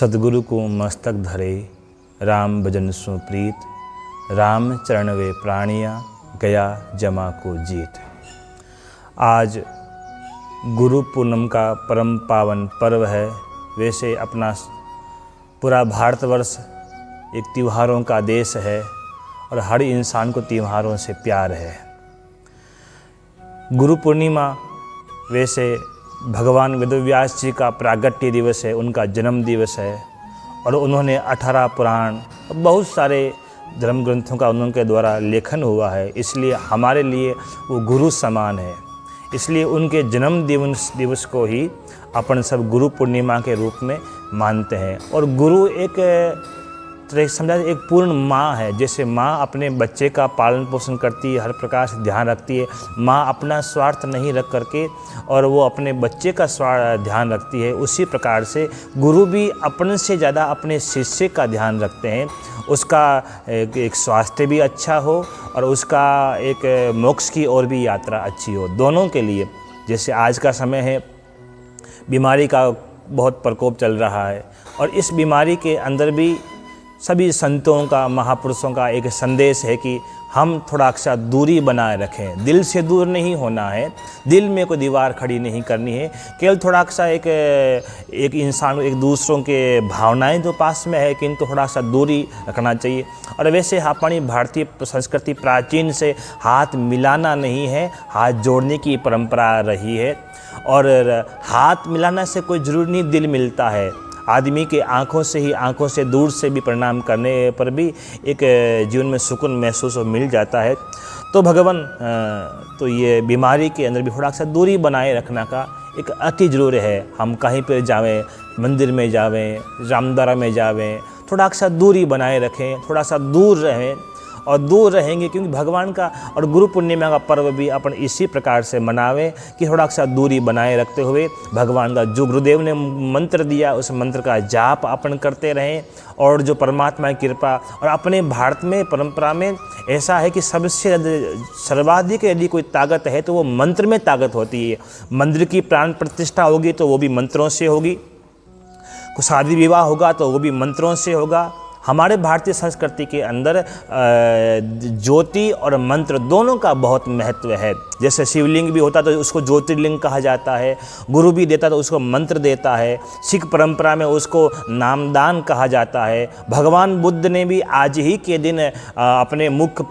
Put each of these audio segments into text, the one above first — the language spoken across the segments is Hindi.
सद्गुरु को मस्तक धरे, राम भजन सु प्रीत, राम चरण वे प्राणिया, गया जमा को जीत। आज गुरु पूर्णिमा का परम पावन पर्व है। वैसे अपना पूरा भारतवर्ष एक त्योहारों का देश है और हर इंसान को त्योहारों से प्यार है। गुरु पूर्णिमा वैसे भगवान वेदव्यास जी का प्रागट्य दिवस है, उनका जन्म दिवस है और उन्होंने 18 पुराण बहुत सारे धर्म ग्रंथों का उनके द्वारा लेखन हुआ है, इसलिए हमारे लिए वो गुरु समान है। इसलिए उनके जन्म दिवस को ही अपन सब गुरु पूर्णिमा के रूप में मानते हैं। और गुरु एक समझा एक पूर्ण माँ है। जैसे माँ अपने बच्चे का पालन पोषण करती है, हर प्रकार से ध्यान रखती है, माँ अपना स्वार्थ नहीं रख करके और वो अपने बच्चे का ध्यान रखती है, उसी प्रकार से गुरु भी अपने से ज़्यादा अपने शिष्य का ध्यान रखते हैं। उसका एक स्वास्थ्य भी अच्छा हो और उसका एक मोक्ष की ओर भी यात्रा अच्छी हो, दोनों के लिए। जैसे आज का समय है, बीमारी का बहुत प्रकोप चल रहा है और इस बीमारी के अंदर भी सभी संतों का, महापुरुषों का एक संदेश है कि हम थोड़ा सा दूरी बनाए रखें। दिल से दूर नहीं होना है, दिल में कोई दीवार खड़ी नहीं करनी है, केवल थोड़ा सा एक इंसान एक दूसरों के भावनाएं तो पास में है, किंतु थोड़ा सा दूरी रखना चाहिए। और वैसे हमारी भारतीय संस्कृति प्राचीन से हाथ मिलाना नहीं है, हाथ जोड़ने की परंपरा रही है। और हाथ मिलाना से कोई ज़रूरी नहीं दिल मिलता है। आदमी के आँखों से ही, आँखों से दूर से भी प्रणाम करने पर भी एक जीवन में सुकून महसूस मिल जाता है। तो भगवान तो ये बीमारी के अंदर भी थोड़ा सा दूरी बनाए रखना का एक अति ज़रूरी है। हम कहीं पर जावें, मंदिर में जावें, रामद्वारा में जावें, थोड़ा सा दूरी बनाए रखें, थोड़ा सा दूर रहें और दूर रहेंगे, क्योंकि भगवान का और गुरु पूर्णिमा का पर्व भी अपन इसी प्रकार से मनावें कि थोड़ा सा दूरी बनाए रखते हुए भगवान का जो गुरुदेव ने मंत्र दिया उस मंत्र का जाप अपन करते रहें। और जो परमात्मा की कृपा, और अपने भारत में परंपरा में ऐसा है कि सबसे सर्वाधिक यदि कोई ताकत है तो वो मंत्र में ताकत होती है। मंदिर की प्राण प्रतिष्ठा होगी तो वो भी मंत्रों से होगी, कुछ शादी विवाह होगा तो वो भी मंत्रों से होगा। हमारे भारतीय संस्कृति के अंदर ज्योति और मंत्र दोनों का बहुत महत्व है। जैसे शिवलिंग भी होता तो उसको ज्योतिर्लिंग कहा जाता है, गुरु भी देता तो उसको मंत्र देता है, सिख परंपरा में उसको नामदान कहा जाता है। भगवान बुद्ध ने भी आज ही के दिन अपने मुख्य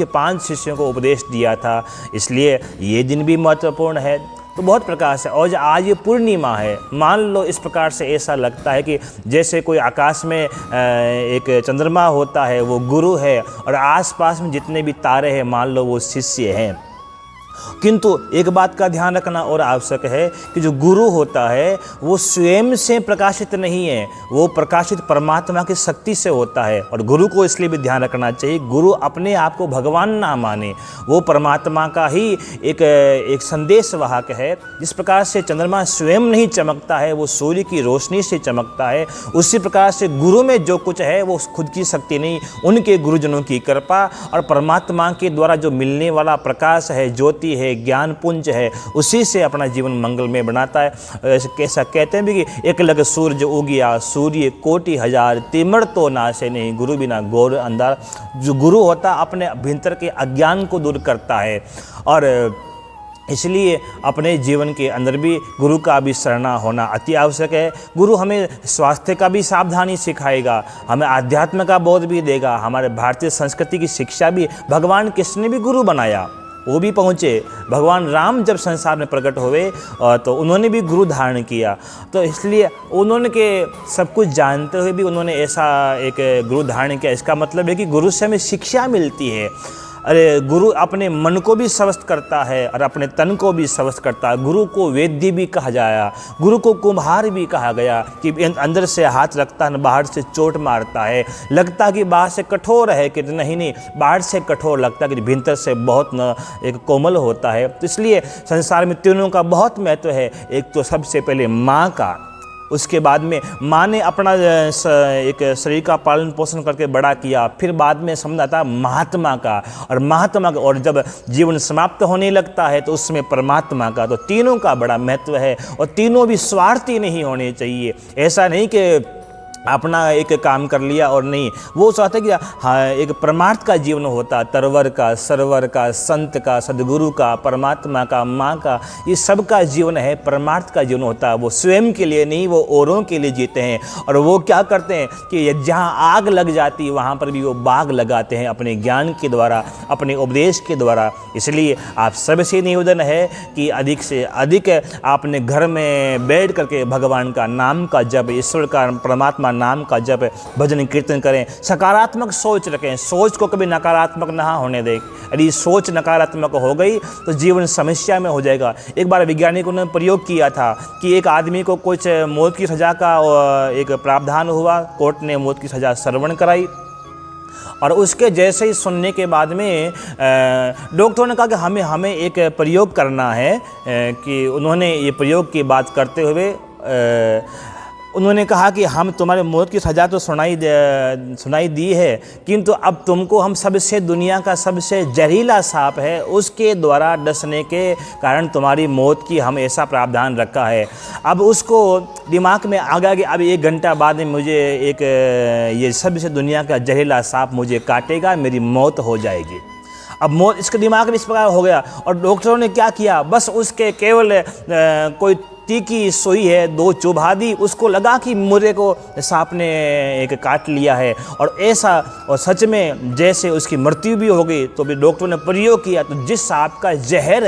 5 शिष्यों को उपदेश दिया था, इसलिए ये दिन भी महत्वपूर्ण है। तो बहुत प्रकार से, और आज ये पूर्णिमा है, मान लो इस प्रकार से ऐसा लगता है कि जैसे कोई आकाश में एक चंद्रमा होता है वो गुरु है और आसपास में जितने भी तारे हैं मान लो वो शिष्य हैं। किंतु एक बात का ध्यान रखना और आवश्यक है कि जो गुरु होता है वो स्वयं से प्रकाशित नहीं है, वो प्रकाशित परमात्मा की शक्ति से होता है। और गुरु को इसलिए भी ध्यान रखना चाहिए, गुरु अपने आप को भगवान ना माने, वो परमात्मा का ही एक संदेश वाहक है। जिस प्रकार से चंद्रमा स्वयं नहीं चमकता है, वो सूर्य की रोशनी से चमकता है, उसी प्रकार से गुरु में जो कुछ है वो खुद की शक्ति नहीं, उनके गुरुजनों की कृपा और परमात्मा के द्वारा जो मिलने वाला प्रकाश है, ज्योति है, ज्ञान पुंज है, उसी से अपना जीवन मंगलमय बनाता है। कैसा कहते हैं भी कि एक लग सूरज उगिया, सूर्य कोटि हजार, तिमड़ तो नाशे नहीं, गुरु बिना घोर अंधार। जो गुरु होता अपने भीतर के अज्ञान को दूर करता है और इसलिए अपने जीवन के अंदर भी गुरु का भी शरणा होना अति आवश्यक है। गुरु हमें स्वास्थ्य का भी सावधानी सिखाएगा, हमें आध्यात्म का बोध भी देगा। हमारे भारतीय संस्कृति की शिक्षा भी भगवान कृष्ण ने भी गुरु बनाया, वो भी पहुँचे। भगवान राम जब संसार में प्रकट हुए तो उन्होंने भी गुरु धारण किया, तो इसलिए उन्होंने के सब कुछ जानते हुए भी उन्होंने ऐसा एक गुरु धारण किया। इसका मतलब है कि गुरु से हमें शिक्षा मिलती है। अरे गुरु अपने मन को भी स्वस्थ करता है और अपने तन को भी स्वस्थ करता है। गुरु को वेद्य भी कहा जाया, गुरु को कुम्हार भी कहा गया कि अंदर से हाथ रखता है, बाहर से चोट मारता है। लगता कि बाहर से कठोर है कि नहीं, बाहर से कठोर लगता है कि भीतर से बहुत एक कोमल होता है। तो इसलिए संसार में तीनों का बहुत महत्व है। एक तो सबसे पहले माँ का, उसके बाद में माँ ने अपना एक शरीर का पालन पोषण करके बड़ा किया, फिर बाद में समझ आता महात्मा का, और जब जीवन समाप्त होने लगता है तो उसमें परमात्मा का। तो तीनों का बड़ा महत्व है और तीनों भी स्वार्थी नहीं होने चाहिए। ऐसा नहीं कि अपना एक काम कर लिया और नहीं, वो चाहता है कि हाँ एक परमार्थ का जीवन होता, तरवर का, सरवर का, संत का, सदगुरु का, परमात्मा का, माँ का, ये सब का जीवन है, परमार्थ का जीवन होता है। वो स्वयं के लिए नहीं, वो औरों के लिए जीते हैं। और वो क्या करते हैं कि जहाँ आग लग जाती है वहाँ पर भी वो बाग लगाते हैं अपने ज्ञान के द्वारा, अपने उपदेश के द्वारा। इसलिए आप सबसे निवेदन है कि अधिक से अधिक आपने घर में बैठ करके भगवान का नाम का जप, ईश्वर का, परमात्मा नाम का जप, भजन कीर्तन करें, सकारात्मक सोच रखें, सोच को कभी नकारात्मक ना होने दें। यदि सोच नकारात्मक हो गई तो जीवन समस्या में हो जाएगा। एक बार वैज्ञानिकों ने प्रयोग किया था कि एक आदमी को कुछ मौत की सज़ा का एक प्रावधान हुआ, कोर्ट ने मौत की सज़ा श्रवण कराई और उसके जैसे ही सुनने के बाद में डॉक्टरों ने कहा कि हमें एक प्रयोग करना है, कि उन्होंने ये प्रयोग की बात करते हुए उन्होंने कहा कि हम तुम्हारे मौत की सज़ा तो सुनाई दी है, किंतु अब तुमको हम सबसे दुनिया का सबसे जहरीला सांप है उसके द्वारा डसने के कारण तुम्हारी मौत की हम ऐसा प्रावधान रखा है। अब उसको दिमाग में आ गया कि अब 1 घंटा बाद में मुझे एक ये सबसे दुनिया का जहरीला सांप मुझे काटेगा, मेरी मौत हो जाएगी। अब मौत इसके दिमाग में इस प्रकार हो गया और डॉक्टरों ने क्या किया, बस उसके केवल कोई तीखी सुई है 2 चुभा दी, उसको लगा कि मुर्गे को सांप ने एक काट लिया है और ऐसा, और सच में जैसे उसकी मृत्यु भी हो गई। तो भी डॉक्टरों ने प्रयोग किया तो जिस सांप का जहर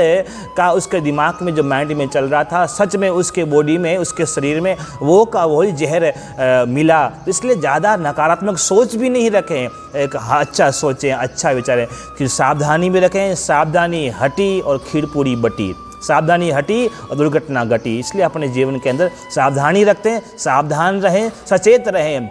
का उसके दिमाग में जो माइंड में चल रहा था, सच में उसके बॉडी में, उसके शरीर में वो का वही जहर मिला। इसलिए ज़्यादा नकारात्मक सोच भी नहीं रखें, एक अच्छा सोचें, अच्छा विचारें, कि सावधानी भी रखें। सावधानी हटी और खीर पूरी बटी, सावधानी हटी और दुर्घटना घटी। इसलिए अपने जीवन के अंदर सावधानी रखते हैं, सावधान रहें, सचेत रहें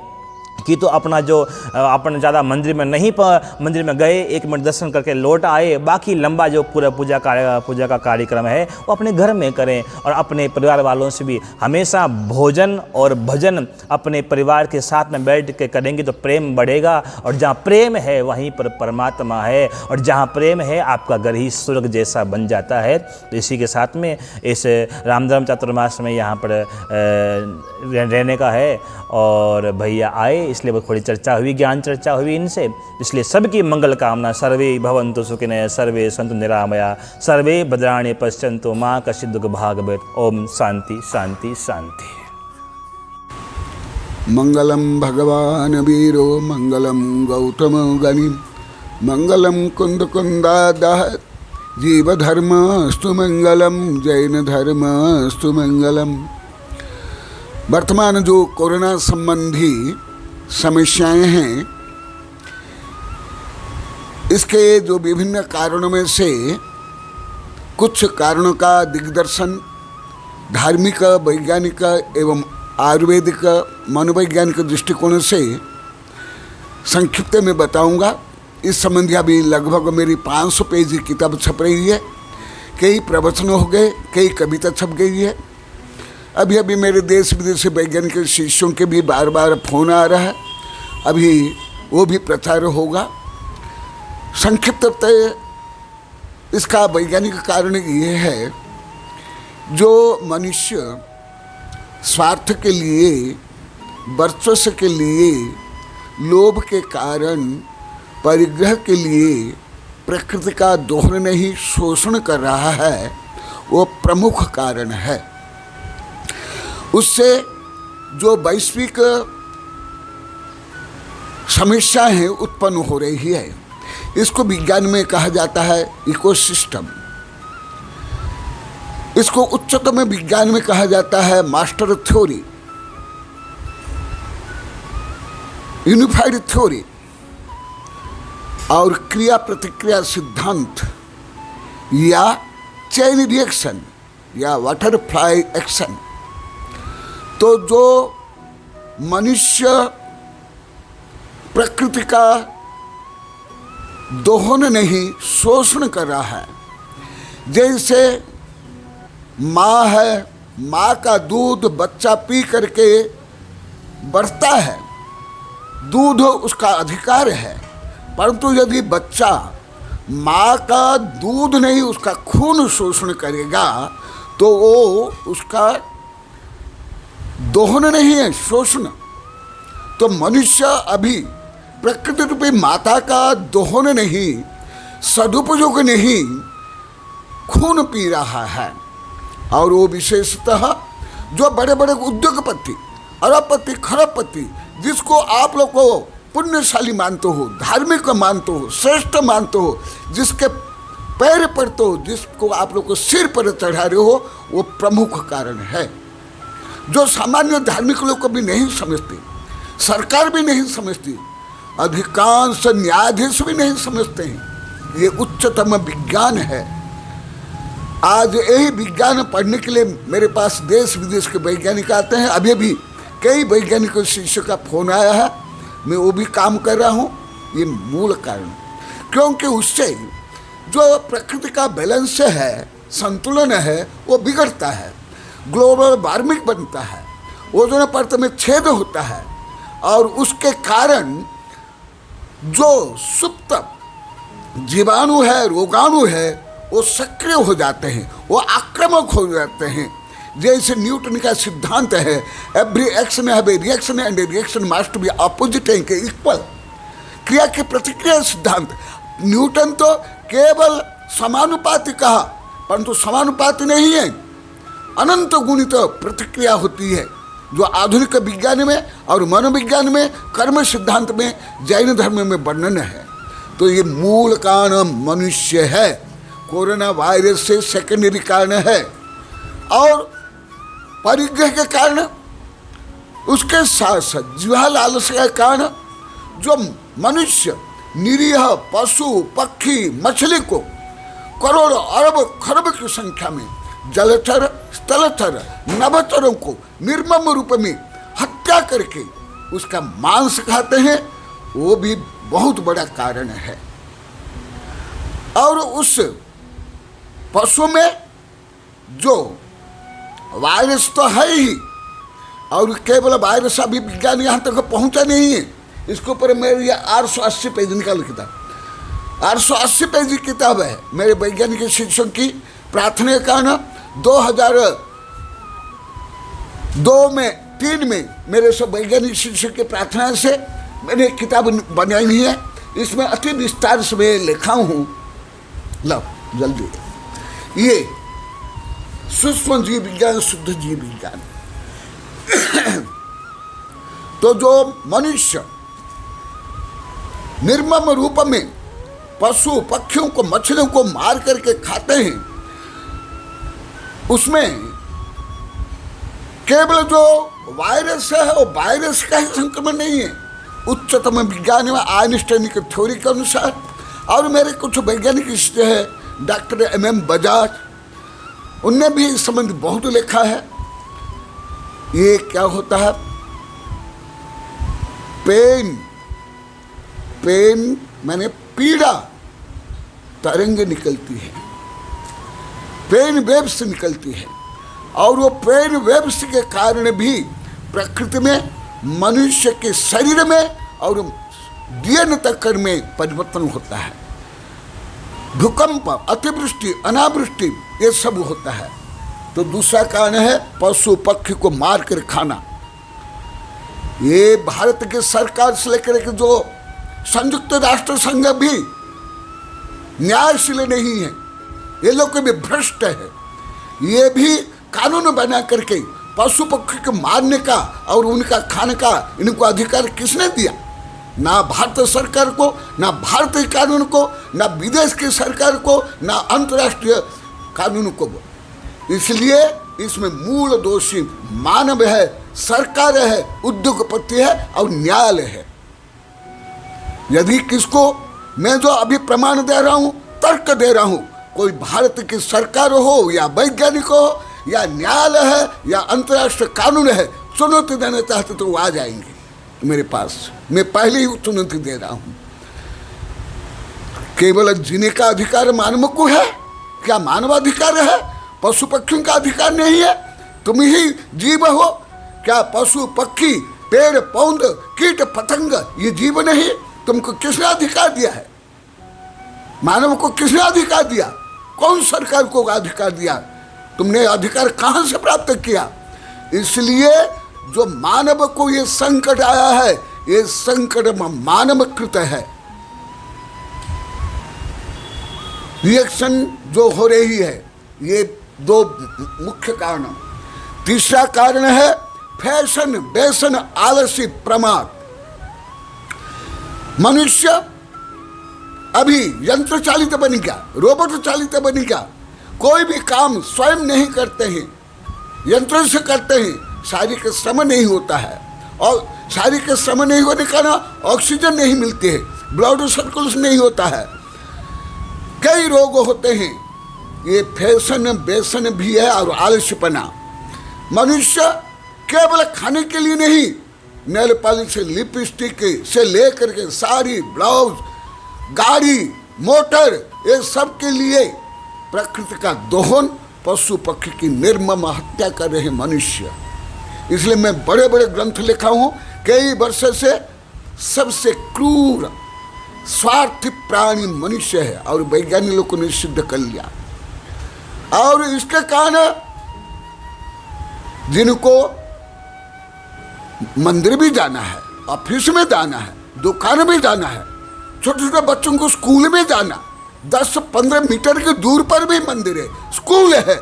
कि तो अपना जो अपन ज़्यादा मंदिर में गए 1 मिनट दर्शन करके लौट आए, बाकी लंबा जो पूरा पूजा का कार्यक्रम है वो अपने घर में करें। और अपने परिवार वालों से भी हमेशा भोजन और भजन अपने परिवार के साथ में बैठ के करेंगे तो प्रेम बढ़ेगा, और जहाँ प्रेम है वहीं पर परमात्मा है, और जहाँ प्रेम है आपका घर ही स्वर्ग जैसा बन जाता है। तो इसी के साथ में इस रामधर्म चातुर्मास में यहाँ पर रहने का है और भैया आए, इसलिए वो थोड़ी चर्चा हुई, ज्ञान चर्चा हुई इनसे। इसलिए सबकी मंगल कामना, सर्वे भवन्तु सुखिनः, सर्वे सन्तु निरामया, सर्वे भद्राणि पश्यन्तु मा कश्चित् दुःख भाग् भवेत्। ओम शांति शांति शांति। मंगलम भगवान वीरो मंगलम गौतम गणि मंगलम कुंद कुंदादः जीव धर्मस्तु मंगलम जैन धर्मस्तु मंगलम। वर्तमान जो कोरोना संबंधी समस्याएं हैं, इसके जो विभिन्न कारणों में से कुछ कारणों का दिग्दर्शन धार्मिक, वैज्ञानिक एवं आयुर्वेदिक, मनोवैज्ञानिक दृष्टिकोण से संक्षिप्त में बताऊंगा। इस संबंधी अभी लगभग मेरी 500 पेज की किताब छप रही है, कई प्रवचन हो गए, कई कविता छप गई है। अभी अभी मेरे देश विदेश से वैज्ञानिक शिष्यों के भी बार बार फोन आ रहा है, अभी वो भी प्रचार होगा। संक्षिप्त इसका वैज्ञानिक कारण ये है, जो मनुष्य स्वार्थ के लिए, वर्चस्व के लिए, लोभ के कारण, परिग्रह के लिए प्रकृति का दोहन नहीं शोषण कर रहा है, वो प्रमुख कारण है। उससे जो वैश्विक समस्या है उत्पन्न हो रही है, इसको विज्ञान में कहा जाता है इकोसिस्टम। इसको उच्चतम विज्ञान में कहा जाता है मास्टर थ्योरी, यूनिफाइड थ्योरी और क्रिया प्रतिक्रिया सिद्धांत या चेन रिएक्शन या बटरफ्लाई एक्शन। तो जो मनुष्य प्रकृति का दोहन नहीं शोषण कर रहा है, जैसे माँ है माँ का दूध बच्चा पी करके बढ़ता है, दूध उसका अधिकार है। परंतु यदि बच्चा माँ का दूध नहीं उसका खून शोषण करेगा तो वो उसका दोहन नहीं है, शोषण। तो मनुष्य अभी प्रकृति रूपी माता का दोहन नहीं, सदुपयोग नहीं, खून पी रहा है। और वो विशेषतः जो बड़े बड़े उद्योगपति, अरबपति, खरबपति, जिसको आप लोग को पुण्यशाली मानते हो, धार्मिक मानते हो, श्रेष्ठ मानते हो, जिसके पैर पड़ते हो, जिसको आप लोग को सिर पर चढ़ा रहे हो, वो प्रमुख कारण है जो सामान्य धार्मिक लोग को भी नहीं समझते, सरकार भी नहीं समझती, अधिकांश न्यायाधीश भी नहीं समझते हैं। ये उच्चतम विज्ञान है। आज यही विज्ञान पढ़ने के लिए मेरे पास देश विदेश के वैज्ञानिक आते हैं। अभी भी कई वैज्ञानिक शिष्य का फोन आया है, मैं वो भी काम कर रहा हूँ। ये मूल कारण, क्योंकि उससे जो प्रकृति का बैलेंस है, संतुलन है, वो बिगड़ता है, ग्लोबल वार्मिंग बनता है, ओजोन परत में छेद होता है, और उसके कारण जो सुप्त जीवाणु है, रोगाणु है, वो सक्रिय हो जाते हैं, वो आक्रामक हो जाते हैं। जैसे न्यूटन का सिद्धांत है, every action have a reaction and A reaction must be opposite and equal. क्रिया की प्रतिक्रिया सिद्धांत। न्यूटन तो केवल समानुपाती कहा, परंतु समानुपाती नहीं है, अनंत गुणित प्रतिक्रिया होती है, जो आधुनिक विज्ञान में और मनोविज्ञान में, कर्म सिद्धांत में, जैन धर्म में वर्णन है। तो ये मूल कारण मनुष्य है, कोरोना वायरस से सेकेंडरी कारण है। और परिग्रह के कारण, उसके साथ साथ जिह्वा लालसा के कारण जो मनुष्य निरीह पशु, पक्षी, मछली को करोड़ अरब खरब की संख्या में, जलचर, स्थलचर, नभचरों को निर्मम रूप में हत्या करके उसका मांस खाते हैं, वो भी बहुत बड़ा कारण है। और उस पशु में जो वायरस तो है ही, और केवल वायरस अभी विज्ञान यहाँ तक पहुँचा नहीं है। इसके ऊपर मेरे ये 880 पेज निकाल किताब, 880 पेज की किताब है मेरे वैज्ञानिक शिक्षक की प्रार्थना के कारण। 2003 में मेरे सब वैज्ञानिक शिक्षक की प्रार्थना से मैंने एक किताब बनाई है। इसमें अति विस्तार से मैं लिखा हूँ। लो जल्दी, ये सूक्ष्म जीव विज्ञान, शुद्ध जीव विज्ञान। तो जो मनुष्य निर्मम रूप में पशु पक्षियों को, मछलियों को मार करके खाते हैं, उसमें केवल जो वायरस है वो वायरस का ही संक्रमण नहीं है। उच्चतम विज्ञान में आइंस्टाइन की थ्योरी के अनुसार, और मेरे कुछ वैज्ञानिक हैं, डॉक्टर MM बजाज, उनने भी इस संबंध बहुत लिखा है। ये क्या होता है, पेन माने पीड़ा तरंग निकलती है, पेन वेव्स निकलती है, और वो पेन वेव्स के कारण भी प्रकृति में, मनुष्य के शरीर में और DNA तक में परिवर्तन होता है। भूकंप, अतिवृष्टि, अनावृष्टि, ये सब होता है। तो दूसरा कारण है पशु पक्षी को मार कर खाना। ये भारत के सरकार से लेकर के जो संयुक्त राष्ट्र संघ भी न्यायशील नहीं है, ये लोग भी भ्रष्ट है। ये भी कानून बना करके पशु पक्षी को मारने का और उनका खाने का इनको अधिकार किसने दिया? ना भारत सरकार को, ना भारतीय कानून को, ना विदेश की सरकार को, ना अंतर्राष्ट्रीय कानून को। इसलिए इसमें मूल दोषी मानव है, सरकार है, उद्योगपति है और न्यायालय है। यदि किसको मैं जो अभी प्रमाण दे रहा हूँ, तर्क दे रहा हूँ, कोई भारत की सरकार हो या वैज्ञानिक हो या न्यायालय है या अंतर्राष्ट्रीय कानून है, चुनौती देना चाहते तो वो आ जाएंगे मेरे पास। मैं पहले ही चुनौती दे रहा हूँ। केवल जीने का अधिकार मानव को है क्या? मानवाधिकार है, पशु पक्षियों का अधिकार नहीं है? तुम ही जीव हो? क्या पशु पक्षी पेड़ पौध कीट पतंग ये जीव नहीं? तुमको किसने अधिकार दिया है? मानव को किसने अधिकार दिया? कौन सरकार को अधिकार दिया? तुमने अधिकार कहां से प्राप्त किया? इसलिए जो मानव को ये संकट आया है, ये संकट मानवकृत है। रिएक्शन जो हो रही है, ये दो मुख्य कारण। तीसरा कारण है फैशन, व्यसन, आलसी, प्रमाद। मनुष्य अभी यंत्र चालित बन गया, रोबोट चालित बन गया। कोई भी काम स्वयं नहीं करते हैं, यंत्रों से करते हैं। शारीरिक श्रम नहीं होता है, और शारीरिक श्रम नहीं होने का ना ऑक्सीजन नहीं मिलती है, ब्लड सर्कुलेशन नहीं होता है, कई रोग होते हैं। ये फैशन व्यसन भी है और आलस्यपना। मनुष्य केवल खाने के लिए नहीं, नेल पॉलिश से लिपस्टिक से लेकर के साड़ी, ब्लाउज, गाड़ी, मोटर, ये सब के लिए प्रकृति का दोहन, पशु पक्षी की निर्मम हत्या कर रहे मनुष्य। इसलिए मैं बड़े बड़े ग्रंथ लिखा हूं। कई वर्षों से सबसे क्रूर स्वार्थी प्राणी मनुष्य है, और वैज्ञानिक लोगों ने सिद्ध कर लिया। और इसके कारण जिनको मंदिर भी जाना है, ऑफिस में जाना है, दुकान में जाना है, छोटे छोटे बच्चों को स्कूल में जाना, 10-15 मीटर के दूर पर भी मंदिर है, स्कूल है।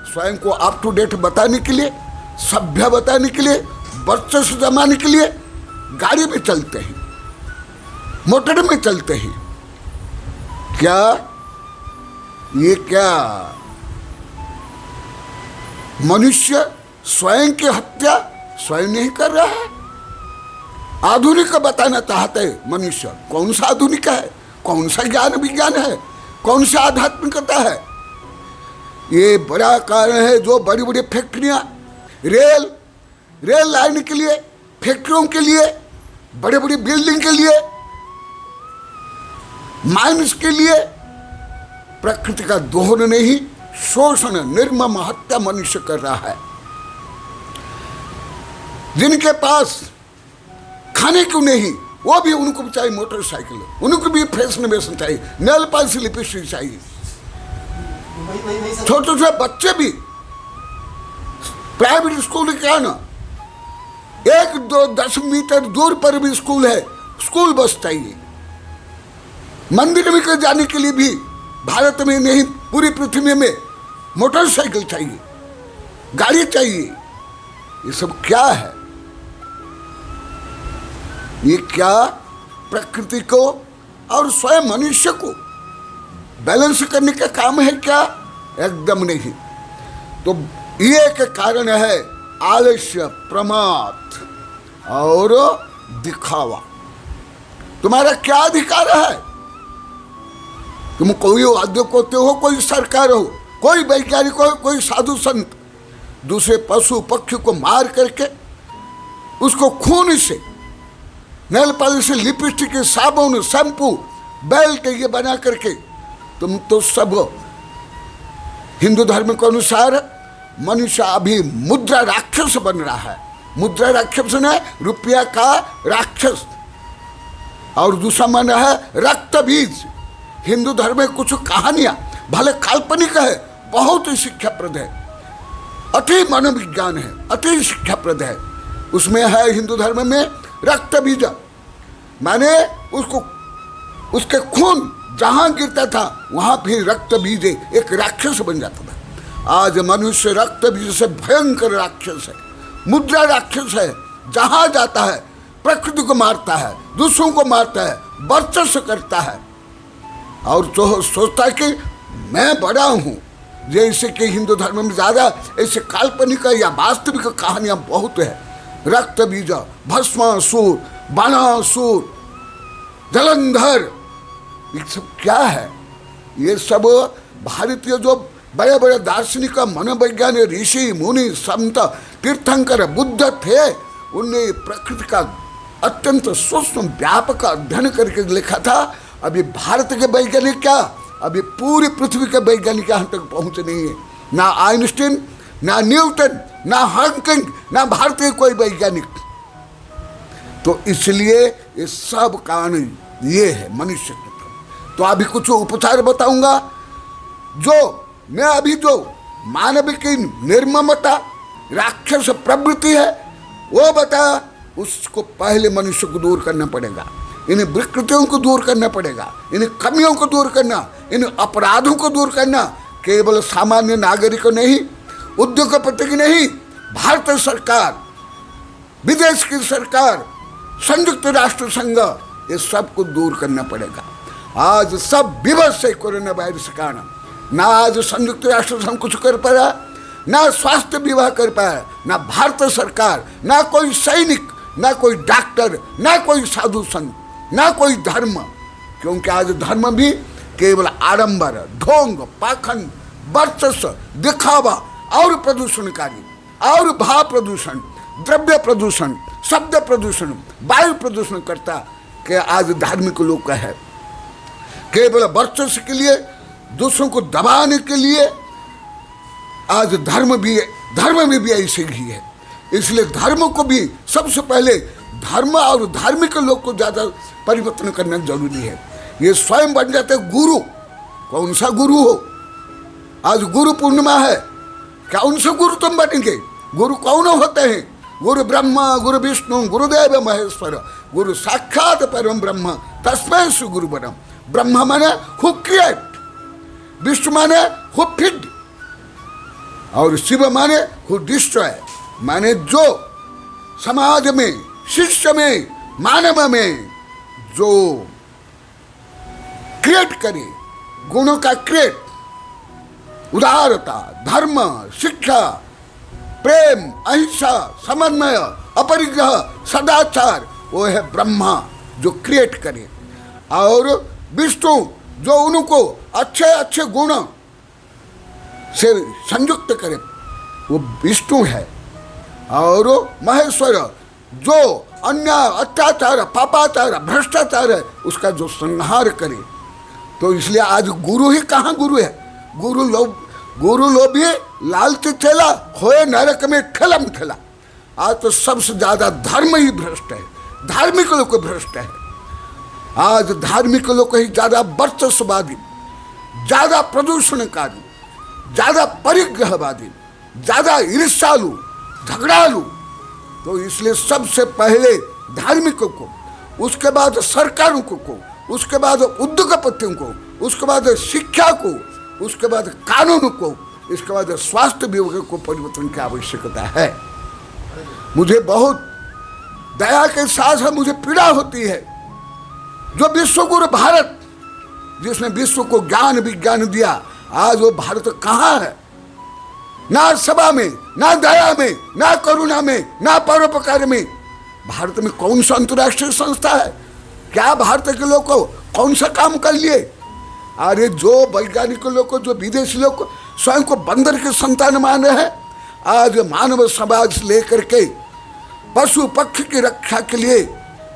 स्वयं को अप टू डेट बताने के लिए, सभ्य बताने के लिए, वर्चस्व जमाने के लिए गाड़ी में चलते हैं, मोटर में चलते हैं। क्या ये क्या मनुष्य स्वयं की हत्या स्वयं नहीं कर रहा है? आधुनिक बताना चाहते हैं मनुष्य। कौन सा आधुनिक है? कौन सा ज्ञान विज्ञान है? कौन सा आध्यात्मिकता है? ये बड़ा कारण है जो बड़ी बड़ी फैक्ट्रियां, रेल लाइन के लिए, फैक्ट्रियों के लिए, बड़े बड़ी बिल्डिंग के लिए, माइंस के लिए, प्रकृति का दोहन नहीं, शोषण, निर्मम हत्या मनुष्य कर रहा है। जिनके पास खाने क्यों नहीं, वो भी उनको भी चाहिए मोटरसाइकिल, उनको भी फैशन वेशन चाहिए, नेल पॉलिश लिपस्टिक चाहिए। छोटे छोटे बच्चे भी प्राइवेट स्कूल क्या ना, 1-2-10 मीटर दूर पर भी स्कूल है, स्कूल बस चाहिए। मंदिर में जाने के लिए भी भारत में नहीं पूरी पृथ्वी में मोटरसाइकिल चाहिए, गाड़ी चाहिए। ये सब क्या है? ये क्या प्रकृति को और स्वयं मनुष्य को बैलेंस करने का काम है क्या? एकदम नहीं। तो ये एक कारण है आलस्य, प्रमाद और दिखावा। तुम्हारा क्या अधिकार है? तुम कोई उद्योग हो, कोई सरकार हो, कोई वैज्ञानिक हो, कोई साधु संत, दूसरे पशु पक्षी को मार करके उसको खून से, नेल पॉलिश से, लिपस्टिक, साबुन, शैम्पू, बेल्ट ये बना करके तुम तो सब हिंदू धर्म के अनुसार मनुष्य अभी मुद्रा राक्षस बन रहा है। मुद्रा राक्षस ने रुपया का राक्षस, और दूसरा मन है रक्त बीज। हिंदू धर्म में कुछ कहानियां भले काल्पनिक है, बहुत ही शिक्षाप्रद है, अति मनोविज्ञान है, अति शिक्षाप्रद है। उसमें है हिंदू धर्म में रक्त बीज, माने उसको, उसके खून जहां गिरता था वहां फिर रक्त बीज एक राक्षस बन जाता था। आज मनुष्य रक्त बीज से भयंकर राक्षस है, मुद्रा राक्षस है। जहां जाता है प्रकृति को मारता है, दूसरों को मारता है, वर्चस्व करता है, और तो सोचता है कि मैं बड़ा हूं। जैसे कि हिंदू धर्म में ज्यादा ऐसे काल्पनिक या वास्तविक कहानियां बहुत है। रक्त बीज, भस्मासुर, बाणासुर, जलंधर, ये सब क्या है? ये सब भारतीय जो बड़े बड़े दार्शनिक, मनोवैज्ञानिक, ऋषि मुनि, संत, तीर्थंकर, बुद्ध थे, उनने प्रकृति का अत्यंत सूक्ष्म व्यापक अध्ययन करके लिखा था। अभी भारत के वैज्ञानिक क्या, अभी पूरी पृथ्वी के वैज्ञानिक यहाँ तक पहुँचे नहीं है। ना आइंस्टीन, ना न्यूटन, ना हॉकिंग, ना भारतीय कोई वैज्ञानिक। तो इसलिए ये सब कारण ये है मनुष्य के। तो अभी कुछ उपचार बताऊंगा। जो मैं अभी जो मानव की निर्ममता, राक्षस प्रवृत्ति है वो बता, उसको पहले मनुष्य को दूर करना पड़ेगा। इन विकृतियों को दूर करना पड़ेगा, इन कमियों को दूर करना, इन अपराधों को दूर करना केवल सामान्य नागरिक को नहीं, उद्योगपति की नहीं, भारत सरकार, विदेश की सरकार, संयुक्त राष्ट्र संघ, ये सब को दूर करना पड़ेगा। आज सब विवश है कोरोना वायरस के कारण। ना आज संयुक्त राष्ट्र संघ कुछ कर पाया, ना स्वास्थ्य विभाग कर पाया, ना भारत सरकार, ना कोई सैनिक, ना कोई डॉक्टर, ना कोई साधु संत, ना कोई धर्म। क्योंकि आज धर्म भी केवल आडंबर, ढोंग, पाखंड, वर्चस्व, दिखावा और प्रदूषणकारी और भाव प्रदूषण, द्रव्य प्रदूषण, शब्द प्रदूषण, वायु प्रदूषण करता कि आज धार्मिक लोग का है। केवल वर्चस्व के लिए, दूसरों को दबाने के लिए आज धर्म में भी ऐसे ही है। इसलिए धर्म को भी सबसे पहले धर्म और धार्मिक लोग को ज़्यादा परिवर्तन करना जरूरी है। ये स्वयं बन जाते गुरु। कौन सा गुरु हो? आज गुरु पूर्णिमा है, क्या उनसे गुरु तुम बनेंगे? गुरु कौन होते हैं? गुरु ब्रह्मा, गुरु विष्णु, गुरुदेव महेश्वर, गुरु साक्षात परम ब्रह्म तस्मै श्री गुरु बरम। ब्रह्मा माने हु क्रिएट, विष्णु माने हु फीड, और शिव माने हु डिस्ट्रॉय, माने जो समाज में, शिष्य में, मानव में जो क्रिएट करे, गुणों का क्रिएट, उदारता, धर्म, शिक्षा, प्रेम, अहिंसा, समन्वय, अपरिग्रह, सदाचार, वो है ब्रह्मा जो क्रिएट करे। और विष्णु जो उनको अच्छे अच्छे गुण से संयुक्त करे, वो विष्णु है। और महेश्वर जो अन्याय, अत्याचार, पापाचार, भ्रष्टाचार है उसका जो संहार करे। तो इसलिए आज गुरु ही कहाँ गुरु है? गुरु लोभी लालची चेला, होए नरक में ठेलम ठेला। आज तो सबसे ज्यादा धर्म ही भ्रष्ट है, धार्मिक लोग भ्रष्ट है। आज धार्मिक लोग ही ज्यादा वर्चस्ववादी, ज्यादा प्रदूषणकारी, ज्यादा परिग्रहवादी, ज्यादा ईर्ष्यालु, झगड़ालू। तो इसलिए सबसे पहले धार्मिकों को, उसके बाद सरकारों को, उसके बाद उद्योगपतियों को, उसके बाद शिक्षा को, उसके बाद कानून को, इसके बाद स्वास्थ्य विभाग को परिवर्तन की आवश्यकता है। मुझे बहुत दया के साथ मुझे पीड़ा होती है जो विश्वगुरु भारत, जिसने विश्व को ज्ञान विज्ञान दिया, आज वो भारत कहाँ है? ना सभा में, ना दया में, ना करुणा में, ना परोपकार में। भारत में कौन सा अंतर्राष्ट्रीय संस्था है? क्या भारत के लोग को कौन सा काम कर लिए? अरे जो वैज्ञानिक लोग को, जो विदेशी लोग को स्वयं को बंदर के संतान मान रहे हैं, आज मानव समाज लेकर के पशु पक्षी की रक्षा के लिए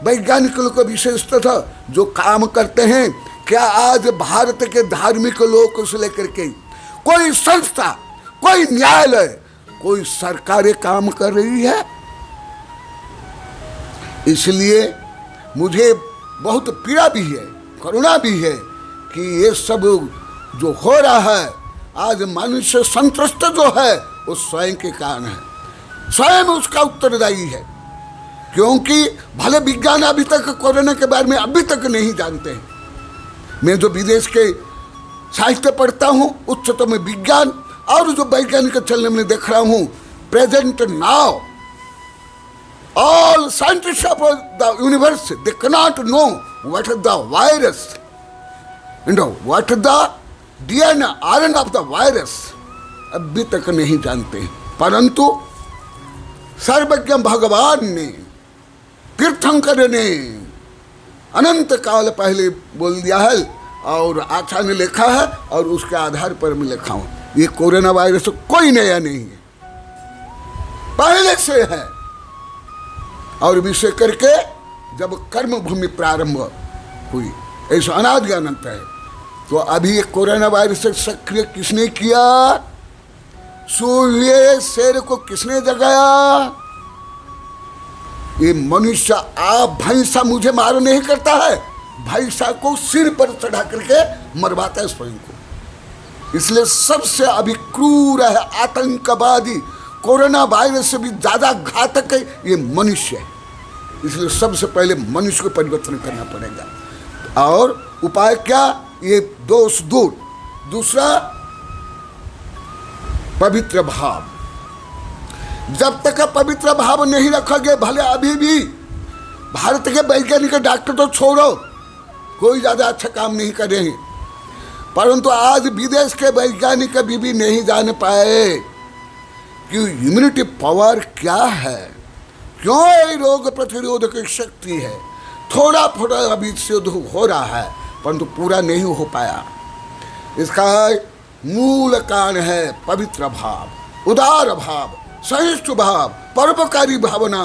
वैज्ञानिक लोग को विशेषतः जो काम करते हैं, क्या आज भारत के धार्मिक लोग से लेकर के कोई संस्था, कोई न्यायालय, कोई सरकारें काम कर रही है? इसलिए मुझे बहुत पीड़ा भी है, करुणा भी है कि ये सब जो हो रहा है, आज मनुष्य संत्रस्त जो है वो स्वयं के कारण है, स्वयं उसका उत्तरदायी है। क्योंकि भले विज्ञान अभी तक कोरोना के बारे में अभी तक नहीं जानते हैं। मैं जो विदेश के साहित्य पढ़ता हूँ, उच्चतम विज्ञान और जो वैज्ञानिक चलने में देख रहा हूँ, present now all scientists of the universe, they cannot know what is the virus and what is the DNA, RNA of the virus, अभी तक नहीं जानते। परंतु सर्वज्ञ भगवान ने, तीर्थंकर ने अनंत काल पहले बोल दिया है और आचार्य ने लिखा है, और उसके आधार पर मैं लिखा हूँ। ये कोरोना वायरस कोई नया नहीं है, पहले से है। और विषय करके जब कर्म भूमि प्रारंभ हुई, ऐसा अनादि अनंत है। तो अभी ये कोरोना वायरस सक्रिय किसने किया? सूर्य शेर को किसने जगाया? ये मनुष्य आप भैंसा मुझे मार नहीं करता है, भैंसा को सिर पर चढ़ा करके मरवाता है स्वयं को। इसलिए सबसे अभी क्रूर है, आतंकवादी, कोरोना वायरस से भी ज्यादा घातक है ये मनुष्य है। इसलिए सबसे पहले मनुष्य को परिवर्तन करना पड़ेगा। और उपाय क्या? ये दोष दूर। दूसरा, पवित्र भाव। जब तक पवित्र भाव नहीं रखोगे, भले अभी भी भारत के वैज्ञानिक डॉक्टर तो छोड़ो, कोई ज्यादा अच्छा काम नहीं कर रहे हैं, परंतु आज विदेश के वैज्ञानिक अभी भी नहीं जान पाए कि इम्यूनिटी पावर क्या है, क्यों ये रोग प्रतिरोधक शक्ति है। थोड़ा थोड़ा अभी सिद्ध हो रहा है, परंतु पूरा नहीं हो पाया। इसका मूल कारण है पवित्र भाव, उदार भाव, सहिष्णु भाव, परोपकारी भावना,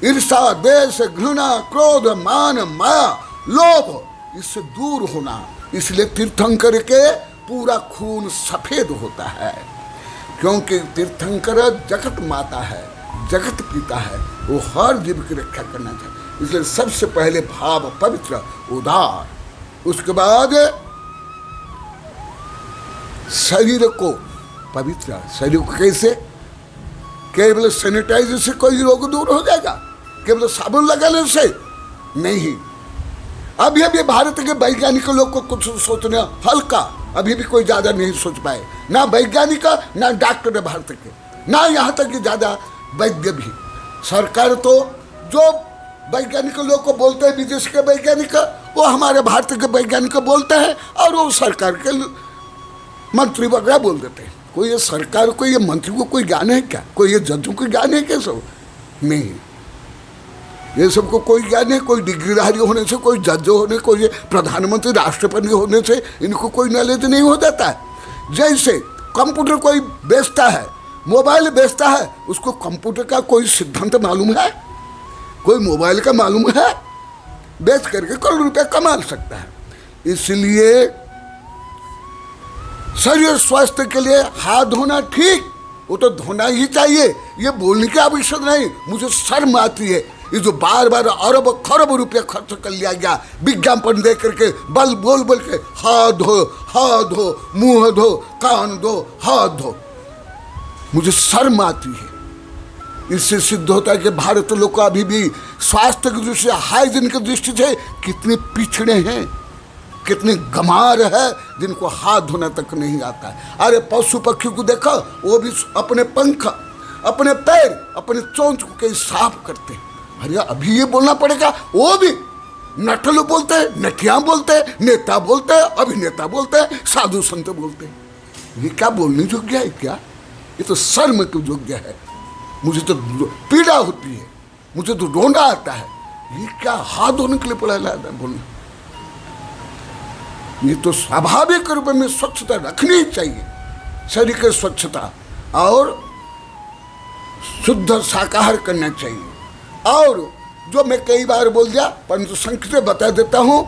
ईर्षा, द्वेष, घृणा, क्रोध, मान, माया, लोभ, इससे दूर होना। इसलिए तीर्थंकर के पूरा खून सफेद होता है, क्योंकि तीर्थंकर जगत माता है, जगत पिता है, वो हर जीव की रक्षा करना चाहिए। इसलिए सबसे पहले भाव पवित्र, उदार। उसके बाद शरीर को पवित्र। शरीर को कैसे? केवल सैनिटाइजर से कोई रोग दूर हो जाएगा? केवल साबुन लगाने से नहीं। अभी अभी भारत के वैज्ञानिक लोग को कुछ सोचना हल्का, अभी भी कोई ज्यादा नहीं सोच पाए, ना वैज्ञानिक ना डॉक्टर भारत के, ना यहाँ तक कि ज्यादा वैद्य भी। सरकार तो जो वैज्ञानिक लोग को बोलते हैं, विदेश के वैज्ञानिक, वो हमारे भारत के वैज्ञानिक बोलते हैं और वो सरकार के मंत्री वगैरह बोल देते हैं। कोई ये सरकार को, ये मंत्री को कोई ज्ञान है क्या? कोई ये जजों को ज्ञान है क्या? सब नहीं, ये सबको कोई ज्ञान है? कोई डिग्रीधारी होने से, कोई जज होने, कोई प्रधानमंत्री, राष्ट्रपति होने से इनको कोई नॉलेज नहीं हो जाता है। जैसे कंप्यूटर कोई बेचता है, मोबाइल बेचता है, उसको कंप्यूटर का कोई सिद्धांत मालूम है? कोई मोबाइल का मालूम है? बेच करके करोड़ रुपया कमा सकता है। इसलिए शरीर स्वास्थ्य के लिए हाथ धोना ठीक, वो तो धोना ही चाहिए, ये बोलने की आवश्यकता नहीं। मुझे शर्म आती है ये जो बार बार अरब खरब रुपया खर्च कर लिया गया विज्ञापन दे करके, बोल बोल के हाथ धो, मुंह धो, कान धो, हाथ धो। मुझे शर्म आती है। इससे सिद्ध होता है कि भारत लोग को अभी भी स्वास्थ्य की दृष्टि से, हाइजीन की दृष्टि से कितने पिछड़े हैं, कितने गमार है, जिनको हाथ धोना तक नहीं आता है। अरे पशु पक्षी को देखो, वो भी अपने पंख, अपने पैर, अपने चोंच को कहीं साफ करते हैं। अरे अभी ये बोलना पड़ेगा, वो भी नटल बोलते हैं, नटिया बोलते हैं, नेता बोलते हैं, अभिनेता बोलते हैं, साधु संत बोलते हैं। ये क्या बोलने योग्य है क्या? ये तो शर्म के योग्य है। मुझे तो पीड़ा होती है, मुझे तो रोना आता है। ये क्या हाथ धोने के लिए पड़ा बोलना? ये तो स्वाभाविक रूप में स्वच्छता रखनी चाहिए, शरीर की स्वच्छता, और शुद्ध शाकाहार करना चाहिए। और जो मैं कई बार बोल दिया, परंतु संक्षिप्त में बता देता हूँ,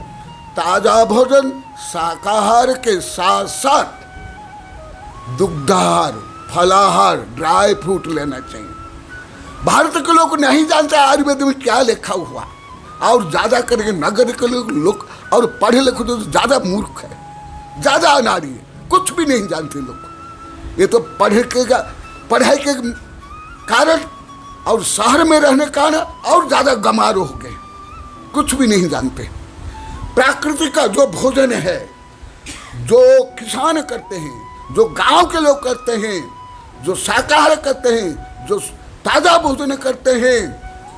ताजा भोजन शाकाहार के साथ साथ दुग्धाहार, फलाहार, ड्राई फ्रूट लेना चाहिए। भारत के लोग नहीं जानते आयुर्वेद में क्या लिखा हुआ, और ज्यादा करके नगर के लोग और पढ़े लिखे तो ज्यादा मूर्ख है, ज्यादा अनाड़ी है, कुछ भी नहीं जानते लोग। ये तो पढ़ाई के कारण और शहर में रहने के कारण और ज्यादा गमार हो गए, कुछ भी नहीं जानते। प्राकृतिक का जो भोजन है, जो किसान करते हैं, जो गांव के लोग करते हैं, जो शाकाहार करते हैं, जो ताजा भोजन करते हैं,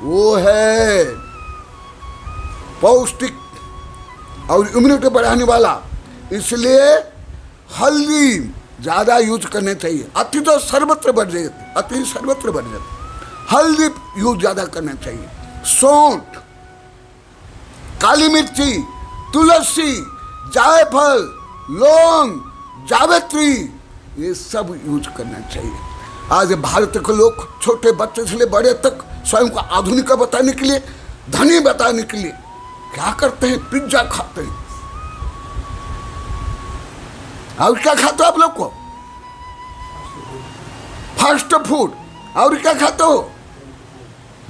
वो है पौष्टिक और इम्यूनिटी बढ़ाने वाला। इसलिए हल्दी ज्यादा यूज करने चाहिए। अति तो सर्वत्र बढ़ जाती, अति सर्वत्र बढ़ जाती। हल्दी यूज ज्यादा करना चाहिए। सौंठ, काली मिर्ची, तुलसी, जायफल, लौंग, जावित्री, ये सब यूज करना चाहिए। आज भारत के लोग छोटे बच्चे से ले बड़े तक स्वयं को आधुनिक बताने के लिए, धनी बताने के लिए क्या करते हैं? पिज्जा खाते हैं। और क्या खाते हो आप लोग को? फास्ट फूड, और क्या खाते हो?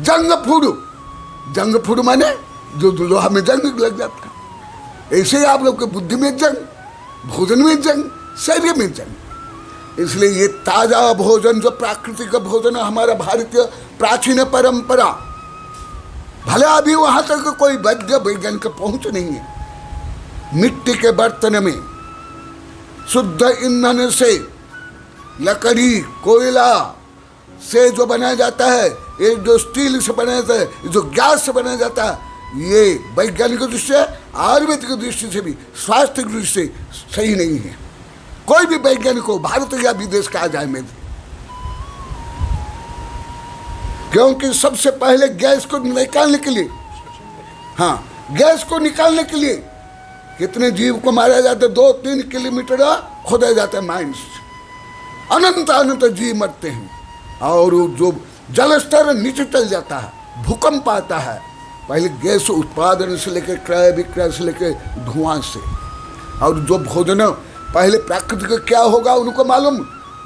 Junk food. जंक फूड माने जो लोहा में जंग लग जाता है। ऐसे ही आप लोग की बुद्धि में जंग, भोजन में जंग, शरीर में जंग। इसलिए ये ताजा भोजन जो प्राकृतिक भोजन है, हमारा भारतीय प्राचीन परंपरा, भले अभी वहां तक कोई वैद्य वैज्ञानिक पहुंच नहीं है। मिट्टी के बर्तन में शुद्ध ईंधन से, लकड़ी कोयला से जो बनाया जाता है, ये जो स्टील से बनाया जाता है, जो गैस से बनाया जाता है, ये वैज्ञानिक दृष्टि से, आयुर्वेदिक दृष्टि से भी, स्वास्थ्य की दृष्टि से सही नहीं है। कोई भी वैज्ञानिक हो, भारत या विदेश का आ जाए में, क्योंकि सबसे पहले गैस को निकालने के लिए, हाँ, गैस को निकालने के लिए कितने जीव को मारा जाता है? 2-3 किलोमीटर खोदा जाता है माइंस, अनंत अनंत जीव मरते हैं। और जो जल स्तर नीचे चल जाता है, भूकंप आता है, पहले गैस उत्पादन से लेकर क्रय विक्रय से लेकर धुआं से। और जो भोजन पहले प्राकृतिक क्या होगा उनको मालूम,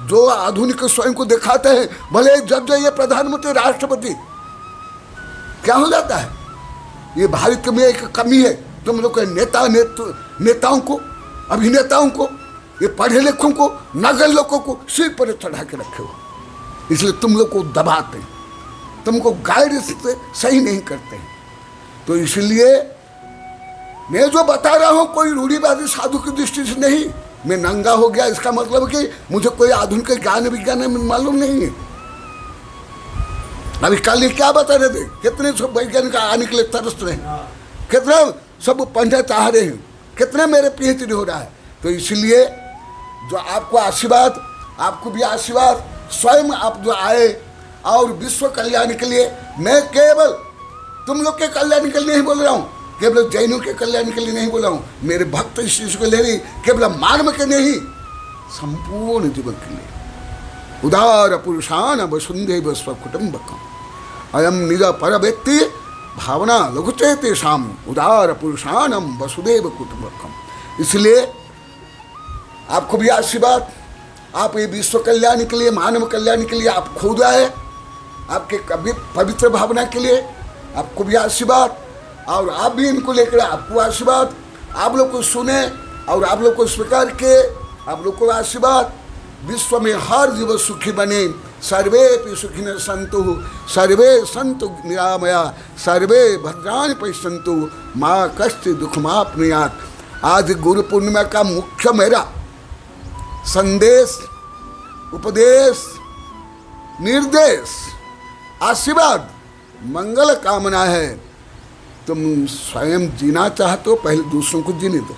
जो आधुनिक स्वयं को दिखाते हैं, भले जब ये प्रधानमंत्री राष्ट्रपति क्या हो जाता है। ये भारत में एक कमी है, तुम लोग के नेताओं को, अभिनेताओं को, ये पढ़े लिखों को, नगर लोगों को सिर पर चढ़ा के रखे हो, इसलिए तुम लोग को दबाते हैं, तुमको गाइड से सही नहीं करते हैं। तो इसलिए मैं जो बता रहा हूं कोई रूढ़िवादी साधु की दृष्टि से नहीं, मैं नंगा हो गया इसका मतलब कि मुझे कोई आधुनिक ज्ञान विज्ञान में मालूम नहीं है। अभी कल ये क्या बता रहे थे, कितने सब वैज्ञानिक आने के लिए तरस रहे हैं, कितने सब पढ़ना चाह रहे हैं, कितने मेरे PhD हो रहा है। तो इसलिए जो आपको आशीर्वाद, आपको भी आशीर्वाद, स्वयं आप जो आए और विश्व कल्याण के लिए, मैं केवल तुम लोग के कल्याण के लिए नहीं बोल रहा हूँ, केवल जैनों के कल्याण के लिए नहीं बोल रहा हूँ, मेरे भक्त शिष्य के लिए नहीं, केवल मानव के नहीं, संपूर्ण जीवन के लिए। उदार पुरुषान वसुंधैव स्वकुटुम्बकम् अयम निज पर व्यक्ति भावना लघुचेते शाम उदार पुरुषानम वसुदेव कुटुम्बकम्। इसलिए आपको भी आशीर्वाद, आप ये विश्व कल्याण के लिए, मानव कल्याण के लिए आप खुद आए, आपके कभी पवित्र भावना के लिए आपको भी आशीर्वाद, और आप भी इनको लेकर आपको आशीर्वाद। आप लोग को सुने और आप लोग को स्वीकार किए, आप लोग को आशीर्वाद। विश्व में हर जीव सुखी बने, सर्वे सुखिनः सन्तु, सर्वे सन्तु निरामया, सर्वे भद्राणि पश्यन्तु, माँ कश्चित् दुःखमाप्नुयात्। आज गुरु पूर्णिमा का मुख्य मेरा संदेश, उपदेश, निर्देश, आशीर्वाद, मंगल कामना है। तुम स्वयं जीना चाहते हो, पहले दूसरों को जीने दो।